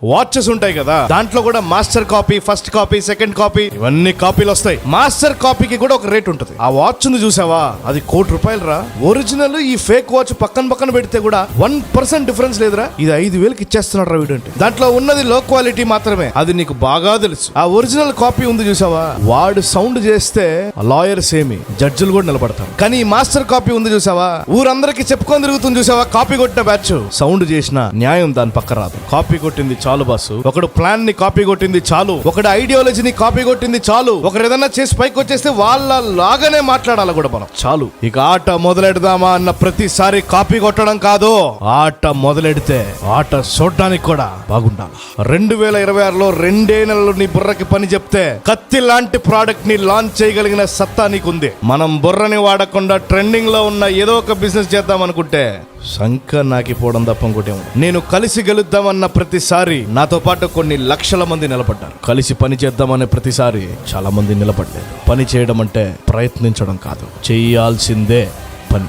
Watches ఉంటాయి కదా, దాంట్లో కూడా master copy, first copy, second copy, ఇవన్నీ కాపీలు వస్తాయి. మాస్టర్ కాపీకి కూడా ఒక రేట్ ఉంటుంది. ఆ వాచ్ ఉంది చూసావా, అది ₹1,00,00,000 రా. ఒరిజినల్ ఈ ఫేక్ వాచ్ పక్కన పెడితే కూడా 1% డిఫరెన్స్ లేదురా. ఇది 5,000కి ఇచ్చేస్తున్నాడు రా వీడు అంటే. దాంట్లో ఉన్నది లో క్వాలిటీ మాత్రమే, అది నీకు బాగా తెలుసు. ఆ ఒరిజినల్ కాపీ ఉంది చూసావా, వాడు సౌండ్ చేస్తే లాయర్స్ ఏమి, జడ్జిలు కూడా నిలబడతారు. కానీ ఈ మాస్టర్ కాపీ ఉంది చూసావా, ఊరందరికి చెప్పుకొని తిరుగుతుంది చూసావా, కాపీ కొట్టిన బ్యాచ్ సౌండ్ చేసిన న్యాయం దాని పక్క రాదు. కాపీ కొట్టింది చాలు బాసు. ఒకడు ప్లాన్ ని కాపీ కొట్టింది చాలు, ఒకడు ఐడియాలజీని కాపీ కొట్టింది చాలు, ఒకరు ఏదన్నా చేసి పైకి వచ్చేస్తే వాళ్ళ లాగానే మాట్లాడాలి కూడా మనం చాలు. ఇక ఆట మొదలెడదామా అన్న ప్రతిసారి కాపీ కొట్టడం కాదు, ఆట మొదలెడితే ఆట చూడడానికి కూడా బాగుండాలి. 2026లో 2 నెలలు నీ బుర్రకి పని చెప్తే కత్తి లాంటి ప్రోడక్ట్ ని లాంచ్ చేయగలిగిన సత్తా నీకుంది. మనం బుర్రని వాడకుండా ట్రెండింగ్ లో ఉన్న ఏదో ఒక బిజినెస్ చేద్దాం అనుకుంటే సంక నాకిపోవడం తప్ప ఇంకోటేమో. నేను కలిసి గెలుద్దామన్న ప్రతిసారి నాతో పాటు కొన్ని లక్షల మంది నిలబడ్డారు. కలిసి పని చేద్దామనే ప్రతిసారి చాలా మంది నిలబడలేదు. పని చేయడం అంటే ప్రయత్నించడం కాదు, చేయాల్సిందే పని.